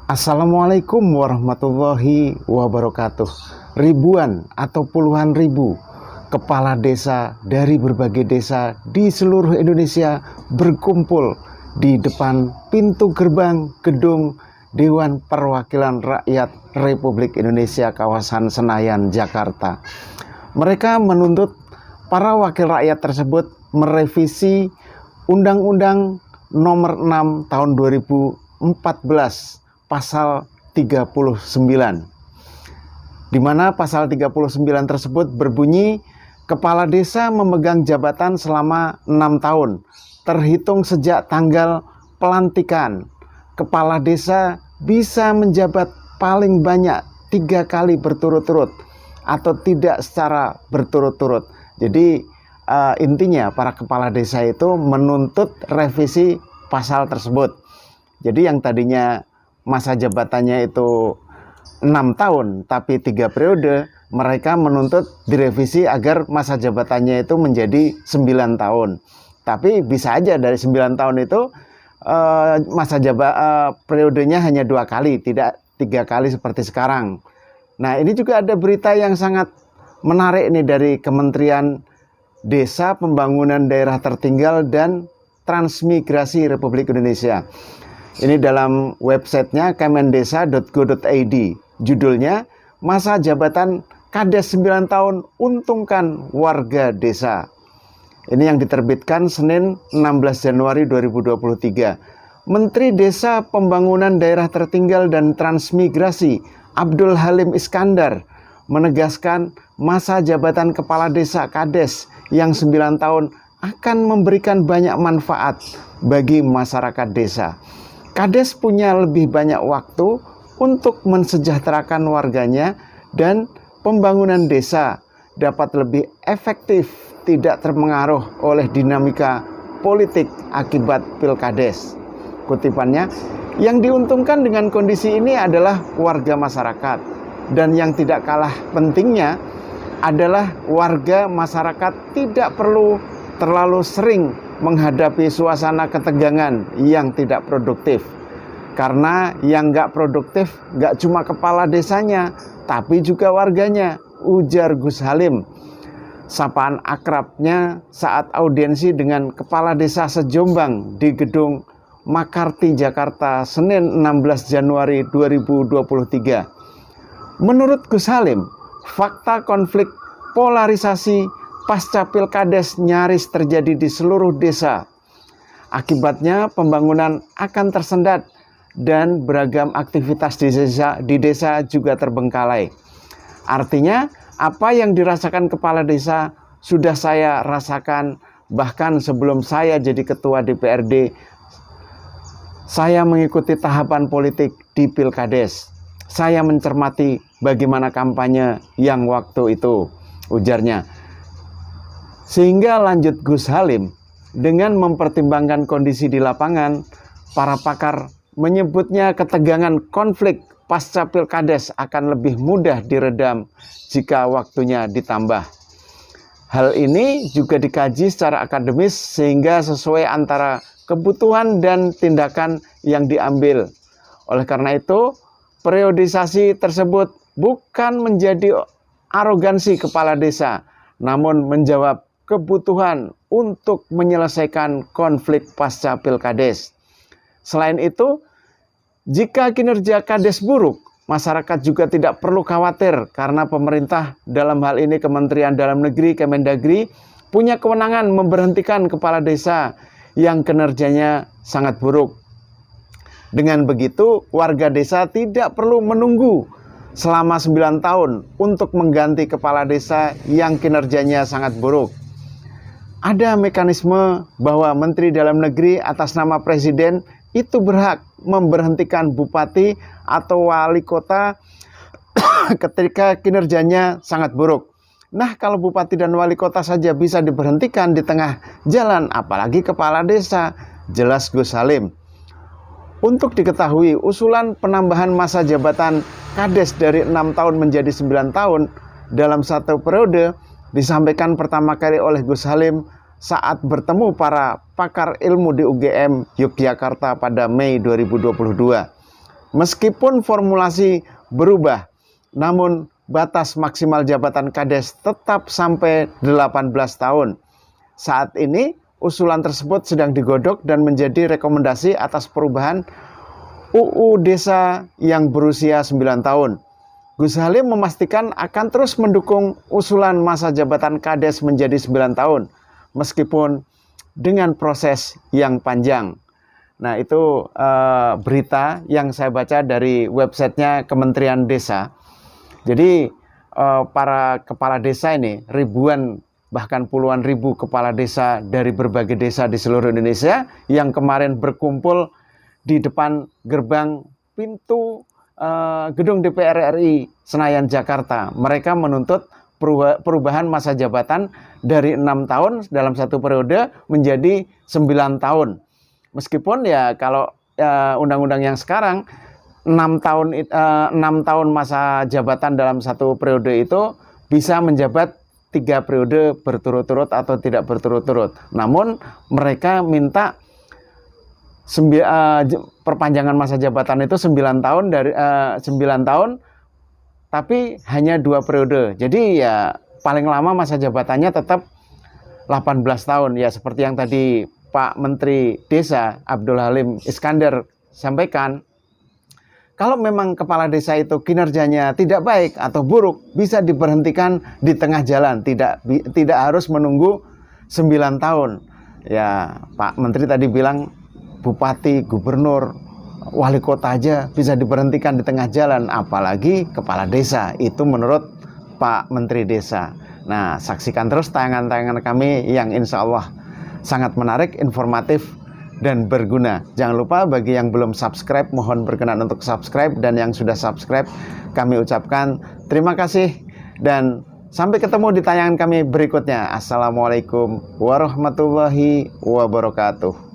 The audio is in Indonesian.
Assalamualaikum warahmatullahi wabarakatuh. Ribuan atau puluhan ribu kepala desa dari berbagai desa di seluruh Indonesia berkumpul di depan pintu gerbang gedung Dewan Perwakilan Rakyat Republik Indonesia kawasan Senayan, Jakarta. Mereka menuntut para wakil rakyat tersebut merevisi Undang-Undang Nomor 6 Tahun 2014 pasal 39, di mana pasal 39 tersebut berbunyi, kepala desa memegang jabatan selama 6 tahun terhitung sejak tanggal pelantikan. Kepala desa bisa menjabat paling banyak 3 kali berturut-turut atau tidak secara berturut-turut. Jadi intinya para kepala desa itu menuntut revisi pasal tersebut. Jadi yang tadinya masa jabatannya itu 6 tahun tapi 3 periode, mereka menuntut direvisi agar masa jabatannya itu menjadi 9 tahun. Tapi bisa aja dari 9 tahun itu periodenya hanya 2 kali, tidak 3 kali seperti sekarang. Nah, ini juga ada berita yang sangat menarik nih dari Kementerian Desa, Pembangunan Daerah Tertinggal dan Transmigrasi Republik Indonesia. Ini dalam websitenya kemendesa.go.id. Judulnya, masa jabatan Kades 9 tahun untungkan warga desa. Ini yang diterbitkan Senin 16 Januari 2023. Menteri Desa, Pembangunan Daerah Tertinggal dan Transmigrasi Abdul Halim Iskandar menegaskan masa jabatan kepala desa Kades yang 9 tahun akan memberikan banyak manfaat bagi masyarakat desa. Kades punya lebih banyak waktu untuk mensejahterakan warganya dan pembangunan desa dapat lebih efektif, tidak terpengaruh oleh dinamika politik akibat pilkades. Kutipannya, yang diuntungkan dengan kondisi ini adalah warga masyarakat, dan yang tidak kalah pentingnya adalah warga masyarakat tidak perlu terlalu sering menghadapi suasana ketegangan yang tidak produktif. Karena yang nggak produktif nggak cuma kepala desanya, tapi juga warganya, ujar Gus Halim. Sapaan akrabnya saat audiensi dengan kepala desa seJombang di gedung Makarti, Jakarta, Senin 16 Januari 2023. Menurut Gus Halim, fakta konflik polarisasi pasca pilkades nyaris terjadi di seluruh desa. Akibatnya pembangunan akan tersendat dan beragam aktivitas di desa juga terbengkalai. Artinya apa yang dirasakan kepala desa sudah saya rasakan, bahkan sebelum saya jadi ketua DPRD, saya mengikuti tahapan politik di pilkades. Saya mencermati bagaimana kampanye yang waktu itu, ujarnya. Sehingga lanjut Gus Halim, dengan mempertimbangkan kondisi di lapangan, para pakar menyebutnya ketegangan konflik pasca pilkades akan lebih mudah diredam jika waktunya ditambah. Hal ini juga dikaji secara akademis sehingga sesuai antara kebutuhan dan tindakan yang diambil. Oleh karena itu, periodisasi tersebut bukan menjadi arogansi kepala desa, namun menjawab kebutuhan untuk menyelesaikan konflik pasca pilkades. Selain itu, jika kinerja Kades buruk, masyarakat juga tidak perlu khawatir karena pemerintah, dalam hal ini Kementerian Dalam Negeri, Kemendagri, punya kewenangan memberhentikan kepala desa yang kinerjanya sangat buruk. Dengan begitu, warga desa tidak perlu menunggu selama 9 tahun untuk mengganti kepala desa yang kinerjanya sangat buruk. Ada mekanisme bahwa Menteri Dalam Negeri atas nama Presiden itu berhak memberhentikan bupati atau wali kota ketika kinerjanya sangat buruk. Nah, kalau bupati dan wali kota saja bisa diberhentikan di tengah jalan, apalagi kepala desa, jelas Gus Halim. Untuk diketahui, usulan penambahan masa jabatan Kades dari 6 tahun menjadi 9 tahun dalam satu periode disampaikan pertama kali oleh Gus Halim saat bertemu para pakar ilmu di UGM Yogyakarta pada Mei 2022. Meskipun formulasi berubah, namun batas maksimal jabatan Kades tetap sampai 18 tahun. Saat ini, usulan tersebut sedang digodok dan menjadi rekomendasi atas perubahan UU Desa yang berusia 9 tahun. Gus Halim memastikan akan terus mendukung usulan masa jabatan Kades menjadi 9 tahun, meskipun dengan proses yang panjang. Nah, itu berita yang saya baca dari websitenya Kementerian Desa. Jadi para kepala desa ini, ribuan bahkan puluhan ribu kepala desa dari berbagai desa di seluruh Indonesia yang kemarin berkumpul di depan gerbang pintu gedung DPR RI Senayan Jakarta. Mereka menuntut perubahan masa jabatan dari 6 tahun dalam satu periode menjadi 9 tahun. Meskipun ya kalau undang-undang yang sekarang 6 tahun masa jabatan dalam satu periode itu bisa menjabat 3 periode berturut-turut atau tidak berturut-turut. Namun mereka minta perpanjangan masa jabatan itu 9 tahun dari 9 tahun tapi hanya 2 periode. Jadi ya paling lama masa jabatannya tetap 18 tahun. Ya seperti yang tadi Pak Menteri Desa Abdul Halim Iskandar sampaikan, kalau memang kepala desa itu kinerjanya tidak baik atau buruk, bisa diberhentikan di tengah jalan, tidak harus menunggu 9 tahun. Ya, Pak Menteri tadi bilang bupati, gubernur, wali kota aja bisa diberhentikan di tengah jalan, apalagi kepala desa. Itu menurut Pak Menteri Desa. Nah, saksikan terus tayangan-tayangan kami yang insya Allah sangat menarik, informatif, dan berguna. Jangan lupa bagi yang belum subscribe, mohon berkenan untuk subscribe, dan yang sudah subscribe, kami ucapkan terima kasih, dan sampai ketemu di tayangan kami berikutnya. Assalamualaikum warahmatullahi wabarakatuh.